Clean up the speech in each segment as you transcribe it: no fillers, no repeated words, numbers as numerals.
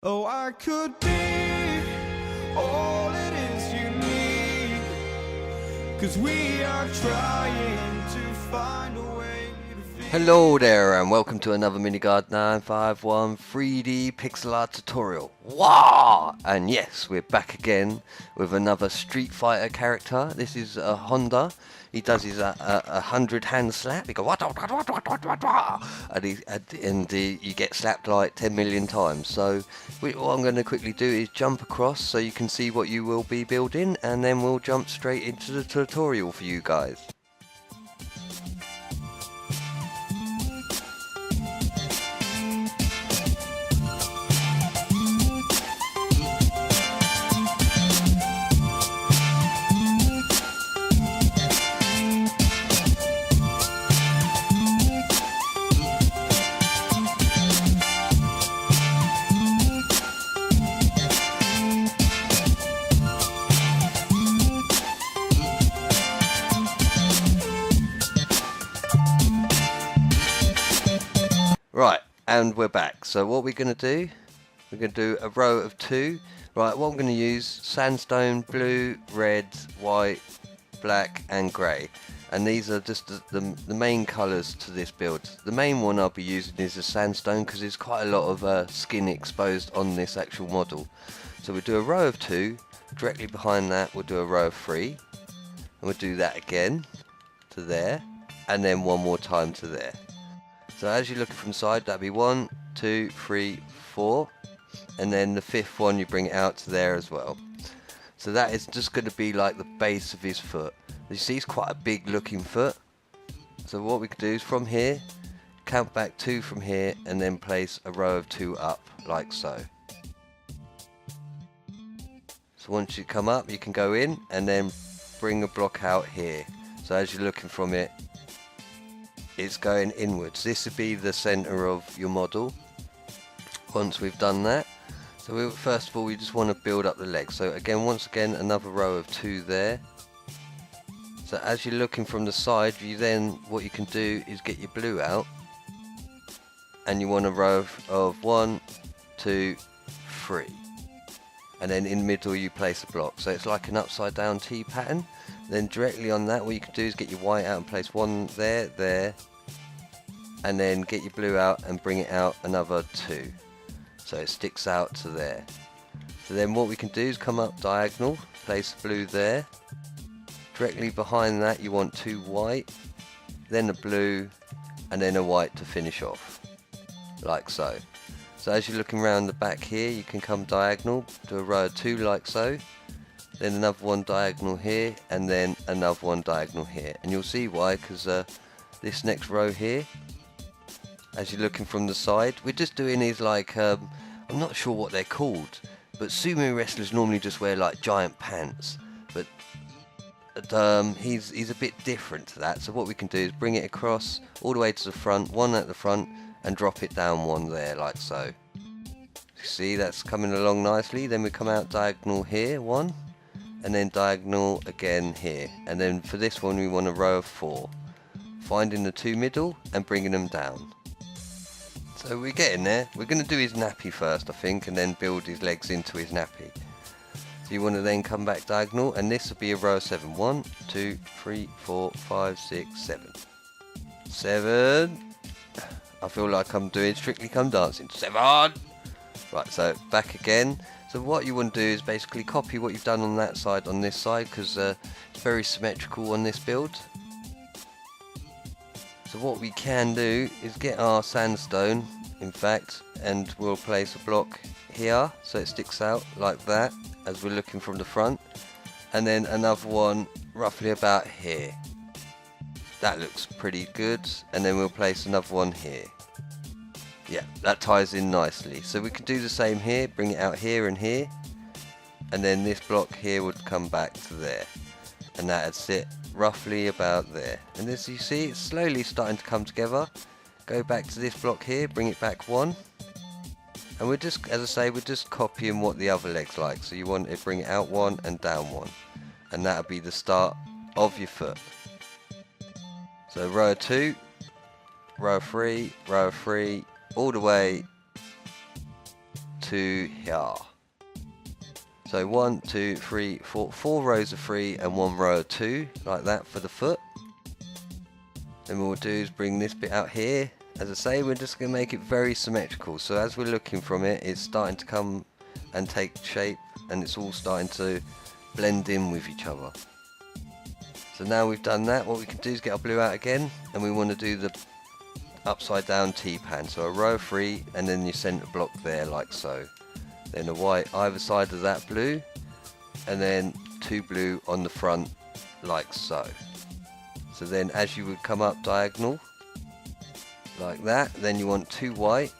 Oh, I could be all it is you need, 'cause we are trying to find a way to feel. Hello there and welcome to another MineCraft 951 3D pixel art tutorial. Wow! And yes, we're back again with another Street Fighter character. This is a Honda. He does his 100 hand slap. He goes and you get slapped like 10 million times. So what I'm going to quickly do is jump across so you can see what you will be building, and then we'll jump straight into the tutorial for you guys. Right, and we're back. So what we're going to do, we're going to do a row of 2. Right, what I'm going to use, sandstone, blue, red, white, black and grey. And these are just the main colours to this build. The main one I'll be using is the sandstone because there's quite a lot of skin exposed on this actual model. So we'll do a row of 2, directly behind that we'll do a row of 3. And we'll do that again to there, and then one more time to there. So as you're looking from the side, that'll be 1, 2, 3, 4, and then the 5th one you bring it out to there as well. So that is just going to be like the base of his foot. You see it's quite a big looking foot. So what we could do is from here, count back 2 from here, and then place a row of 2 up, like so. So once you come up, you can go in, and then bring a block out here. So as you're looking from it, it's going inwards. This would be the center of your model once we've done that. So first of all we just want to build up the legs. So again, once again, another row of 2 there. So as you're looking from the side, what you can do is get your blue out, and you want a row of 1, 2, 3, and then in the middle you place a block. So it's like an upside down T pattern. Then directly on that, what you can do is get your white out and place 1 there, there, and then get your blue out and bring it out another 2, so it sticks out to there. So then what we can do is come up diagonal, place blue there. Directly behind that you want 2 white, then a blue, and then a white to finish off, like so. So as you're looking around the back here, you can come diagonal, do a row of 2 like so. Then another one diagonal here, and then another one diagonal here. And you'll see why, because this next row here, as you're looking from the side, we're just doing these like, I'm not sure what they're called, but sumo wrestlers normally just wear like giant pants. But he's a bit different to that. So what we can do is bring it across all the way to the front, 1 at the front, and drop it down 1 there, like so. See, that's coming along nicely. Then we come out diagonal here, 1. And then diagonal again here, and then for this one we want a row of 4, finding the 2 middle and bringing them down. So we're getting there. We're going to do his nappy first, I think, and then build his legs into his nappy. So you want to then come back diagonal, and this will be a row of 7. 1, 2, 3, 4, 5, 6, 7. 7. I feel like I'm doing Strictly Come Dancing. 7. Right, so back again. So what you want to do is basically copy what you've done on that side on this side, because it's very symmetrical on this build. So what we can do is get our sandstone, in fact, and we'll place a block here so it sticks out like that as we're looking from the front, and then another one roughly about here. That looks pretty good, and then we'll place another one here. Yeah, that ties in nicely. So we can do the same here, bring it out here and here, and then this block here would come back to there, and that would sit roughly about there. And as you see, it's slowly starting to come together. Go back to this block here, bring it back 1, and we're just, as I say, we're just copying what the other leg's like. So you want to bring it out 1 and down 1, and that'll be the start of your foot. So row of 2, row of 3, row of 3, all the way to here. So 1, 2, 3, 4, 4 rows of 3 and 1 row of 2, like that for the foot. Then what we'll do is bring this bit out here. As I say, we're just going to make it very symmetrical. So as we're looking from it, it's starting to come and take shape, and it's all starting to blend in with each other. So now we've done that, what we can do is get our blue out again, and we want to do the upside down T-pan. So a row of 3 and then your centre block there like so. Then a white either side of that blue, and then 2 blue on the front like so. So then as you would come up diagonal like that, then you want 2 white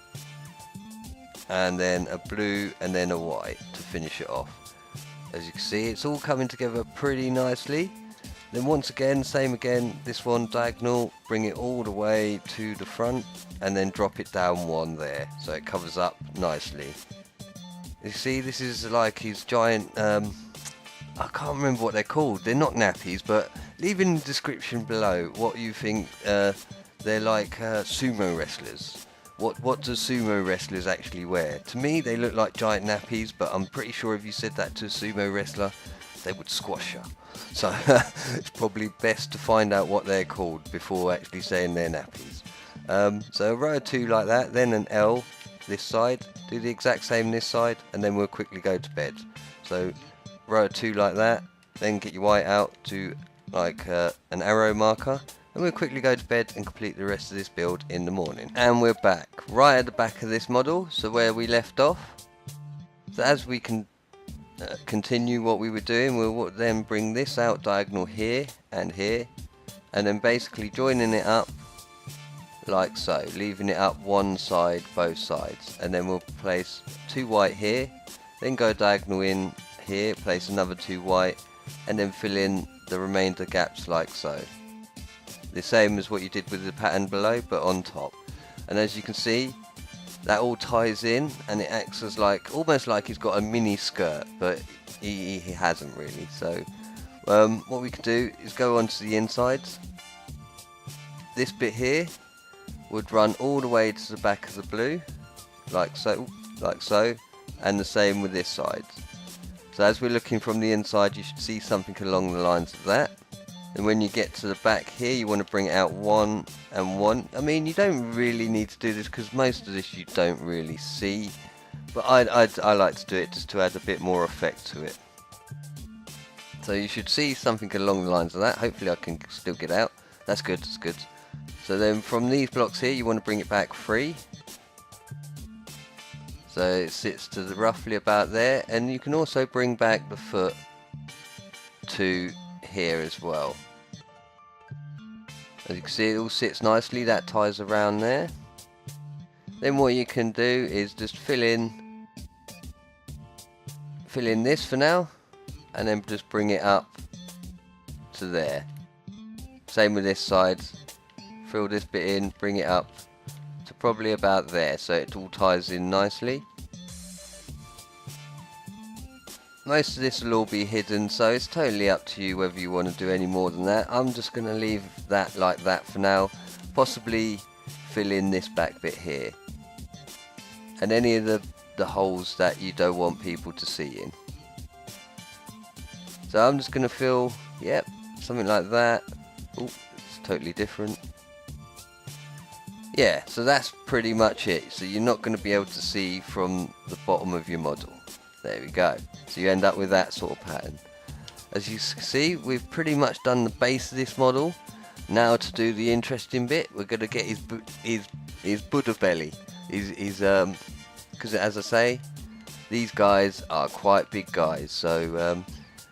and then a blue and then a white to finish it off. As you can see, it's all coming together pretty nicely. Then once again, same again, this one diagonal, bring it all the way to the front and then drop it down 1 there, so it covers up nicely. You see, this is like his giant, I can't remember what they're called, they're not nappies, but leave in the description below what you think. They're like sumo wrestlers. What do sumo wrestlers actually wear? To me they look like giant nappies, but I'm pretty sure if you said that to a sumo wrestler, they would squash you. So it's probably best to find out what they're called before actually saying they're nappies. So a row of 2 like that, then an L this side, do the exact same this side, and then we'll quickly go to bed. So row of 2 like that, then get your white out to like an arrow marker, and we'll quickly go to bed and complete the rest of this build in the morning. And we're back, right at the back of this model, so where we left off. So as we can continue what we were doing, we'll then bring this out diagonal here, and then basically joining it up like so, leaving it up one side, both sides, and then we'll place 2 white here, then go diagonal in here, place another 2 white, and then fill in the remainder gaps like so. The same as what you did with the pattern below, but on top. And as you can see, that all ties in, and it acts as like, almost like he's got a mini skirt, but he hasn't really. So what we can do is go on to the insides. This bit here would run all the way to the back of the blue, like so, and the same with this side. So as we're looking from the inside, you should see something along the lines of that. And when you get to the back here, you want to bring it out 1 and 1. I mean, you don't really need to do this because most of this you don't really see, but I like to do it just to add a bit more effect to it. So you should see something along the lines of that. Hopefully I can still get out. That's good, that's good. So then from these blocks here, you want to bring it back 3. So it sits to roughly about there, and you can also bring back the foot to here as well. As you can see, it all sits nicely, that ties around there. Then what you can do is just fill in this for now, and then just bring it up to there. Same with this side, fill this bit in, bring it up to probably about there, so it all ties in nicely. Most of this will all be hidden, so it's totally up to you whether you want to do any more than that. I'm just going to leave that like that for now, possibly fill in this back bit here, and any of the holes that you don't want people to see in. So I'm just going to fill, yep, something like that. Oh, it's totally different. Yeah, so that's pretty much it. So you're not going to be able to see from the bottom of your model. There we go. So you end up with that sort of pattern. As you see, we've pretty much done the base of this model. Now to do the interesting bit, we're going to get his Buddha belly. Because as I say, these guys are quite big guys. So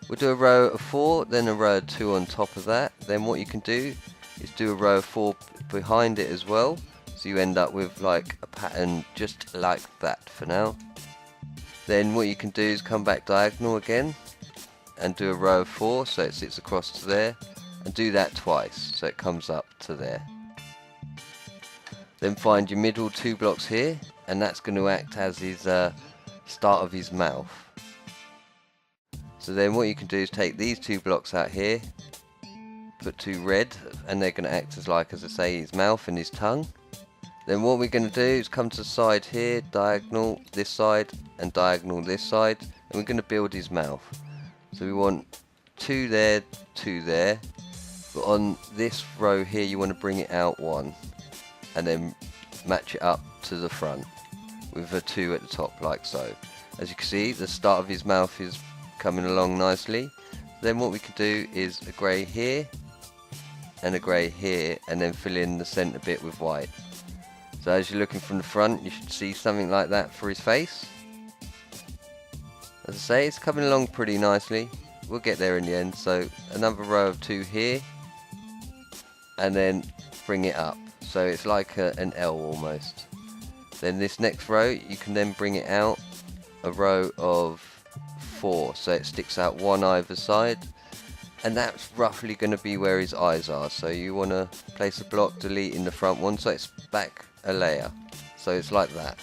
we'll do a row of 4, then a row of 2 on top of that. Then what you can do is do a row of 4 behind it as well. So you end up with like a pattern just like that for now. Then what you can do is come back diagonal again and do a row of 4, so it sits across to there, and do that twice so it comes up to there. Then find your middle 2 blocks here, and that's going to act as his start of his mouth. So then what you can do is take these 2 blocks out here, put 2 red, and they're going to act as like, as I say, his mouth and his tongue. Then what we're going to do is come to the side here, diagonal, this side, and diagonal this side, and we're going to build his mouth. So we want 2 there, 2 there, but on this row here you want to bring it out 1 and then match it up to the front with a 2 at the top, like so. As you can see, the start of his mouth is coming along nicely. Then what we can do is a grey here and a grey here, and then fill in the centre bit with white. So as you're looking from the front, you should see something like that for his face. As I say, it's coming along pretty nicely. We'll get there in the end. So another row of 2 here, and then bring it up. So it's like an L almost. Then this next row, you can then bring it out a row of 4, so it sticks out 1 either side, and that's roughly going to be where his eyes are. So you want to place a block, deleting the front one, so it's back a layer, so it's like that,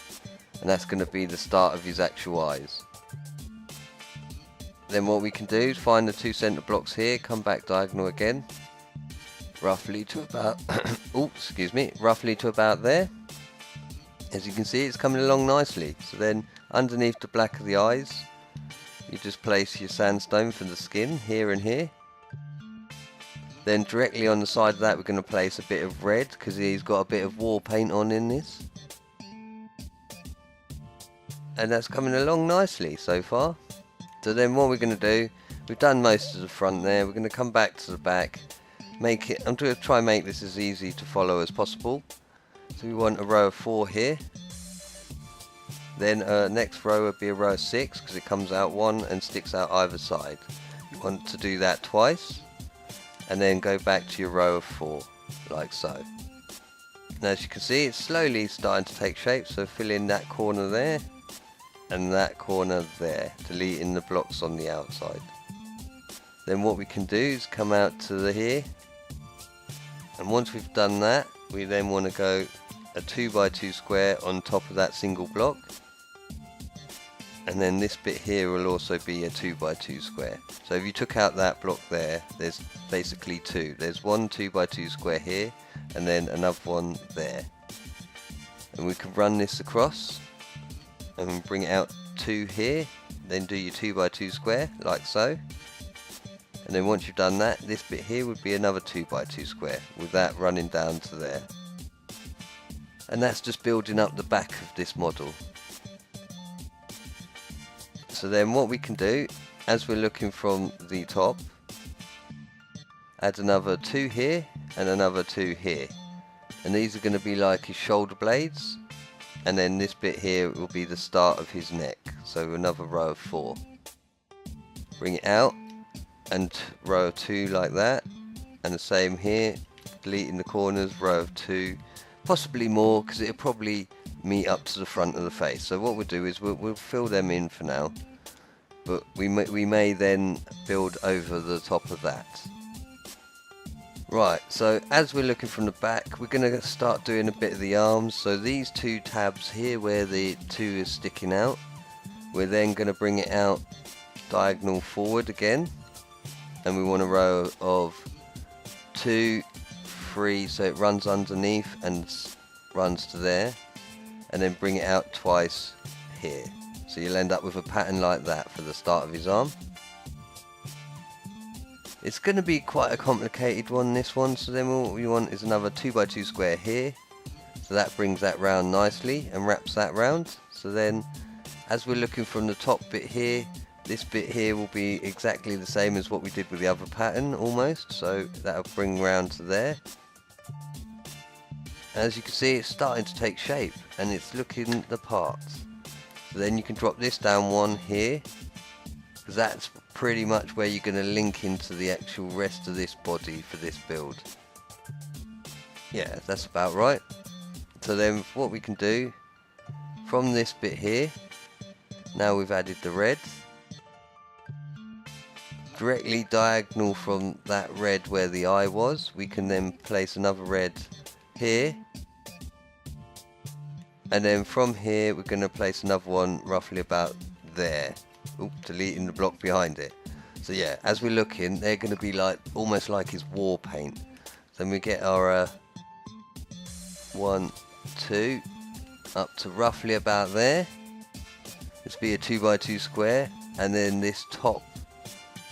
and that's going to be the start of his actual eyes. Then what we can do is find the 2 center blocks here, come back diagonal again, roughly to about roughly to about there. As you can see, it's coming along nicely. So then underneath the black of the eyes, you just place your sandstone for the skin here and here. Then directly on the side of that, we're going to place a bit of red, because he's got a bit of war paint on in this. And that's coming along nicely so far. So then what we're going to do, we've done most of the front there, we're going to come back to the back, make it, I'm going to try and make this as easy to follow as possible. So we want a row of 4 here. Then next row would be a row of 6, because it comes out 1 and sticks out either side. You want to do that twice, and then go back to your row of 4, like so. Now as you can see, it's slowly starting to take shape, so fill in that corner there, and that corner there, deleting the blocks on the outside. Then what we can do is come out to the here, and once we've done that, we then want to go a 2x2 square on top of that single block, and then this bit here will also be a 2x2 square. So if you took out that block there, there's basically 2. There's one 2x2 square here, and then another one there. And we can run this across and bring it out 2 here, then do your 2x2 square like so. And then once you've done that, this bit here would be another 2x2 square, with that running down to there. And that's just building up the back of this model. So then what we can do, as we're looking from the top, add another 2 here and another 2 here. And these are going to be like his shoulder blades. And then this bit here will be the start of his neck. So another row of 4. Bring it out, and row of 2 like that. And the same here, deleting the corners, row of 2. Possibly more, because it'll probably meet up to the front of the face. So what we'll do is we'll fill them in for now, but we may then build over the top of that. Right, so as we're looking from the back, we're going to start doing a bit of the arms. So these 2 tabs here where the 2 is sticking out, we're then going to bring it out diagonal forward again, and we want a row of 2, 3, so it runs underneath and runs to there, and then bring it out twice here. So you'll end up with a pattern like that for the start of his arm. It's going to be quite a complicated one, this one, so then what we want is another 2x2 square here. So that brings that round nicely and wraps that round. So then as we're looking from the top bit here, this bit here will be exactly the same as what we did with the other pattern almost, so that'll bring round to there. As you can see, it's starting to take shape and it's looking the part. So then you can drop this down 1 here, because that's pretty much where you're going to link into the actual rest of this body for this build. Yeah, that's about right. So then what we can do, from this bit here, now we've added the red, directly diagonal from that red where the eye was, we can then place another red here, and then from here we're going to place another one roughly about there. Oop, deleting the block behind it. So yeah, as we're looking, they're going to be like almost like his war paint. Then we get our 1, 2 up to roughly about there, This will be a 2x2 square, and then this top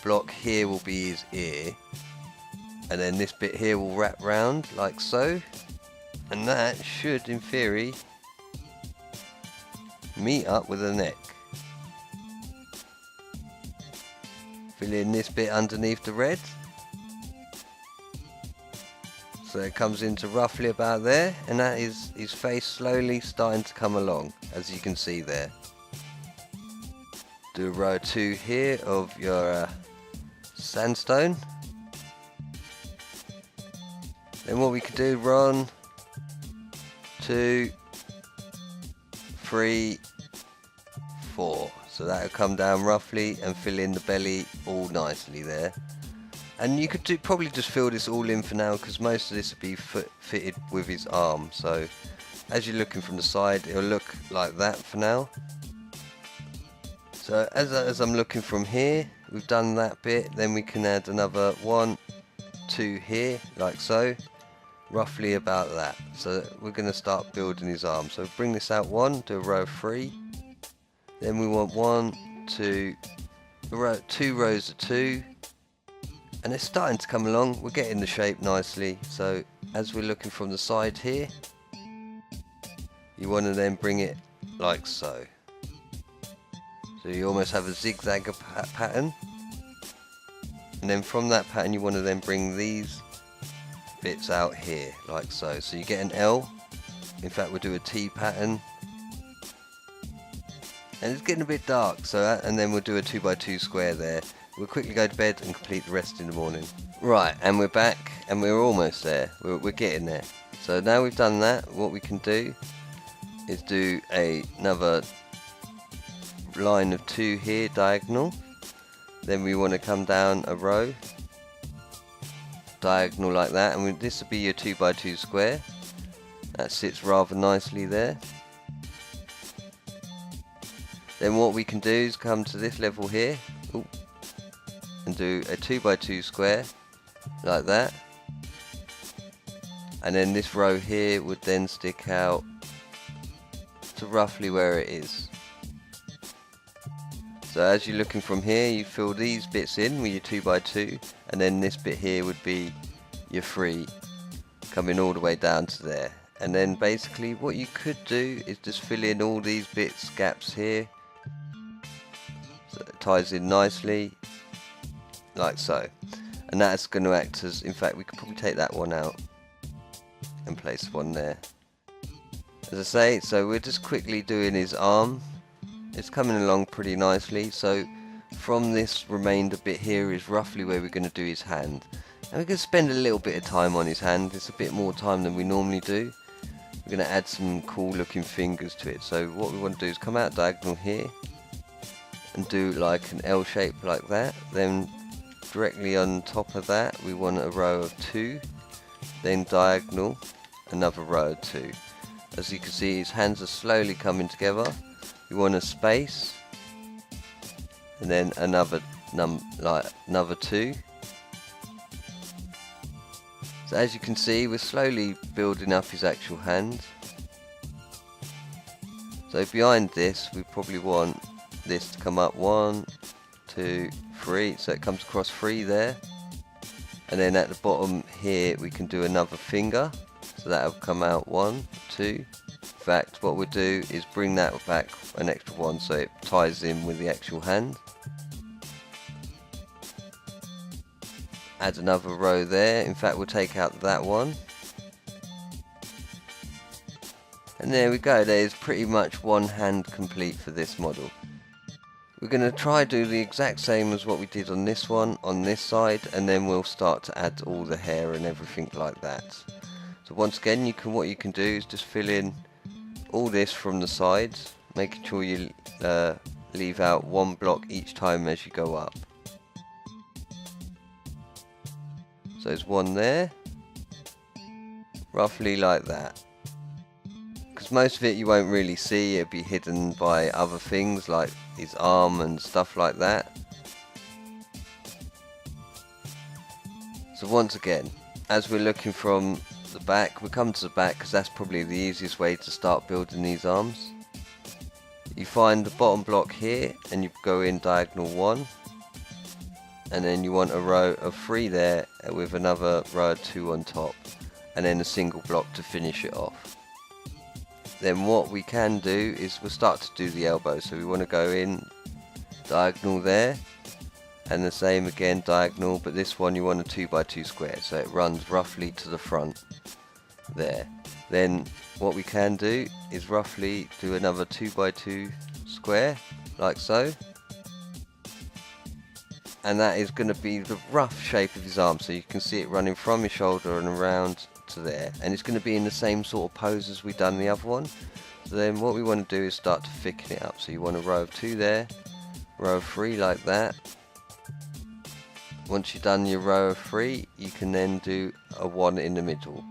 block here will be his ear, and then this bit here will wrap round like so, and that should in theory meet up with the neck. Fill in this bit underneath the red, so it comes into roughly about there, and that is his face slowly starting to come along, as you can see there. Do a row 2 here of your sandstone. Then what we can do, 1, 2, 3, 4. So that will come down roughly and fill in the belly all nicely there. And you could probably just fill this all in for now, because most of this will be fitted with his arm. So as you're looking from the side, it'll look like that for now. So as I'm looking from here, we've done that bit. Then we can add another 1, 2 here, like so, roughly about that. So we're going to start building his arm. So bring this out 1, do a row of 3. Then we want 1, 2, 2 rows of 2. And it's starting to come along, we're getting the shape nicely. So as we're looking from the side here, you want to then bring it like so. So you almost have a zigzag pattern. And then from that pattern you want to then bring these bits out here, like so. So you get an L, in fact we'll do a T pattern. And it's getting a bit dark, so and then we'll do a 2x2 square there. We'll quickly go to bed and complete the rest in the morning. Right, and we're back, and we're almost there. We're getting there. So now we've done that, what we can do is do another line of 2 here, diagonal. Then we want to come down a row, diagonal like that, and this will be your 2x2 square. That sits rather nicely there. Then what we can do is come to this level here, and do a 2x2 square like that, and then this row here would then stick out to roughly where it is. So as you're looking from here, you fill these bits in with your 2x2, and then this bit here would be your 3 coming all the way down to there. And then basically what you could do is just fill in all these bits, gaps here, so it ties in nicely like so, and that's going to act as, in fact we could probably take that one out and place one there. As I say, so we're just quickly doing his arm. It's coming along pretty nicely. So from this remainder bit here is roughly where we're going to do his hand, and we're going to spend a little bit of time on his hand. It's a bit more time than we normally do. We're going to add some cool looking fingers to it. So what we want to do is come out diagonal here and do like an L shape like that. Then directly on top of that we want a row of 2, then diagonal another row of 2. As you can see, his hands are slowly coming together. You want a space, and then another 2. So as you can see, we're slowly building up his actual hand. So behind this we probably want this to come up 1, 2, 3, so it comes across 3 there, and then at the bottom here we can do another finger, so that will come out 1, 2. In fact, what we'll do is bring that back an extra 1 so it ties in with the actual hand. Add another row there. In fact, we'll take out that one, and there we go. There's pretty much one hand complete for this model. We're going to try do the exact same as what we did on this one on this side, and then we'll start to add all the hair and everything like that. So once again, what you can do is just fill in all this from the sides, making sure you leave out 1 block each time as you go up. So there's 1 there, roughly like that. Because most of it you won't really see, it'll be hidden by other things like his arm and stuff like that. So once again, as we're looking from the back, we come to the back because that's probably the easiest way to start building these arms. you find the bottom block here and you go in diagonal 1, and then you want a row of 3 there with another row of 2 on top, and then a single block to finish it off. Then what we can do is we'll start to do the elbow, so we want to go in diagonal there, and the same again diagonal, but this one you want a 2x2 square, so it runs roughly to the front there. Then what we can do is roughly do another 2x2 square like so, and that is going to be the rough shape of his arm, so you can see it running from his shoulder and around to there, and it's going to be in the same sort of pose as we done the other one. So then what we want to do is start to thicken it up, so you want a row of 2 there, row of 3 like that. Once you've done your row of 3, you can then do a 1 in the middle.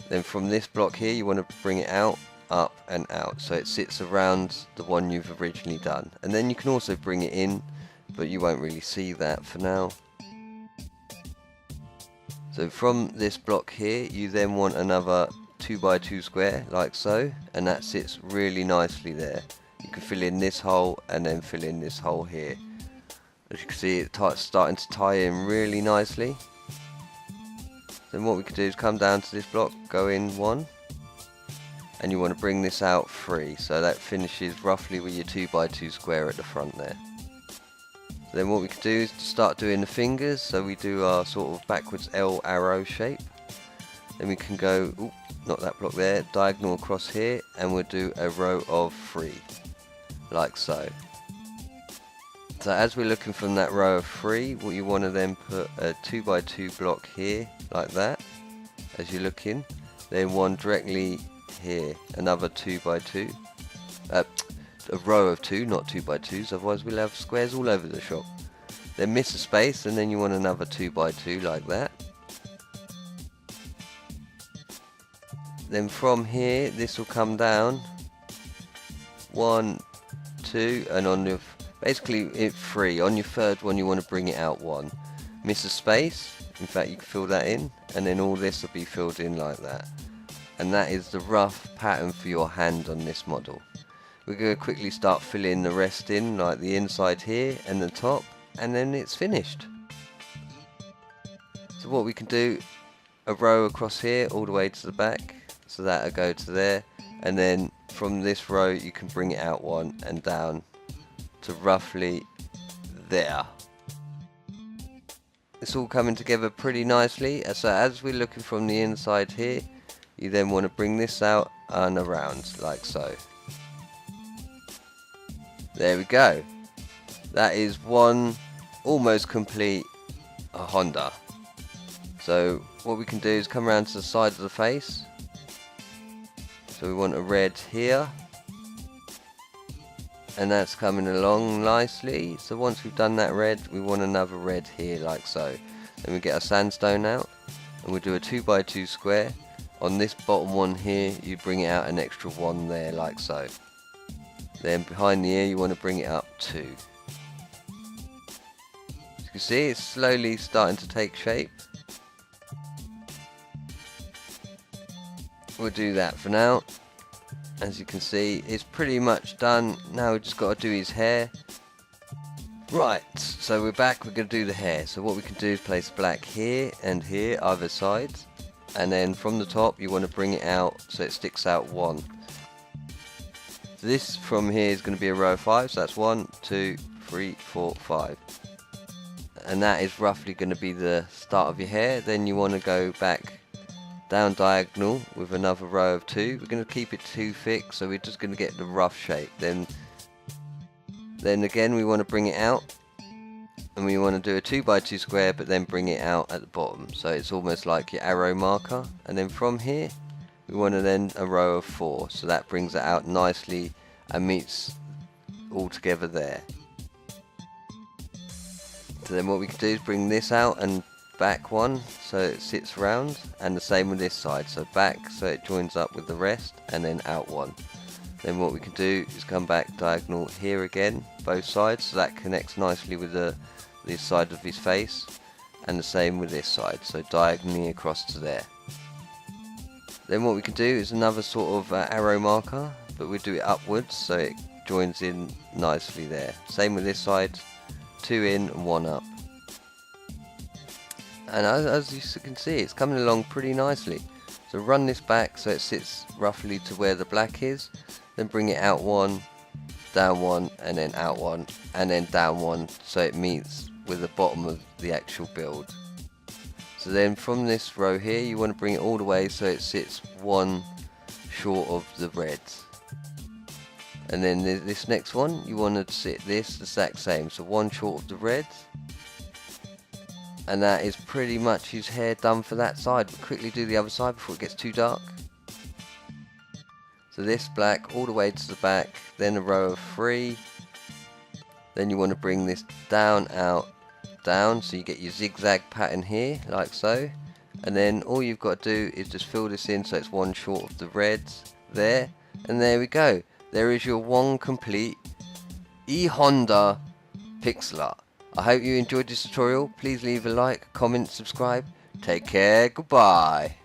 Then from this block here you want to bring it out, up and out, so it sits around the one you've originally done. And then you can also bring it in, but you won't really see that for now. So from this block here you then want another 2x2 square like so, and that sits really nicely there. You can fill in this hole and then fill in this hole here. As you can see, it's starting to tie in really nicely. Then what we can do is come down to this block, go in 1, and you want to bring this out 3, so that finishes roughly with your 2x2 square at the front there. Then what we can do is to start doing the fingers, so we do our sort of backwards L arrow shape. Then we can go, ooh, not that block there, diagonal across here, and we'll do a row of 3, like so. So as we're looking from that row of 3, what you want to then put a 2x2 block here, like that, as you're looking. Then one directly here, another 2x2. A row of 2, not 2x2s, otherwise we'll have squares all over the shop. Then miss a space, and then you want another 2x2 like that. Then from here, this will come down 1, 2, and on your basically it's 3. On your third one you want to bring it out 1. Miss a space, in fact you can fill that in, and then all this will be filled in like that. And that is the rough pattern for your hand on this model. We're going to quickly start filling the rest in, like the inside here and the top, and then it's finished. So what we can do, a row across here all the way to the back, so that'll go to there, and then from this row you can bring it out 1 and down to roughly there. It's all coming together pretty nicely. So as we're looking from the inside here, you then want to bring this out and around like so. There we go. That is one almost complete Honda. So what we can do is come around to the side of the face. So we want a red here, and that's coming along nicely. So once we've done that red, we want another red here like so. Then we get our sandstone out, and we'll do a 2x2 square. On this bottom one here, you bring it out an extra 1 there like so. Then behind the ear you want to bring it up 2. As you can see, it's slowly starting to take shape. We'll do that for now. As you can see, it's pretty much done. Now we've just got to do his hair. Right, so we're back, we're going to do the hair. So what we can do is place black here and here, either side. And then from the top you want to bring it out so it sticks out 1. So this from here is going to be a row of 5, so that's 1, 2, 3, 4, 5. And that is roughly going to be the start of your hair. Then you want to go back down diagonal with another row of 2. We're going to keep it too thick, so we're just going to get the rough shape. Then again we want to bring it out, and we want to do a 2x2 square, but then bring it out at the bottom, so it's almost like your arrow marker. And then from here we want to then a row of 4, so that brings it out nicely and meets all together there. So then what we can do is bring this out and back 1 so it sits round, and the same with this side, so back so it joins up with the rest, and then out 1. Then what we can do is come back diagonal here again, both sides, so that connects nicely with this side of his face, and the same with this side, so diagonally across to there. Then what we can do is another sort of arrow marker, but we do it upwards so it joins in nicely there. Same with this side, 2 in and 1 up. And as you can see, it's coming along pretty nicely. So run this back so it sits roughly to where the black is, then bring it out 1, down 1, and then out 1, and then down 1, so it meets with the bottom of the actual build. So then from this row here, you want to bring it all the way so it sits 1 short of the reds. And then this next one, you want to sit this the exact same, so 1 short of the reds. And that is pretty much his hair done for that side. We'll quickly do the other side before it gets too dark. So this black all the way to the back, then a row of 3. Then you want to bring this down, out, down, so you get your zigzag pattern here, like so. And then all you've got to do is just fill this in so it's 1 short of the reds, there. And there we go. There is your 1 complete E-Honda pixel art. I hope you enjoyed this tutorial. Please leave a like, comment, subscribe. Take care, goodbye.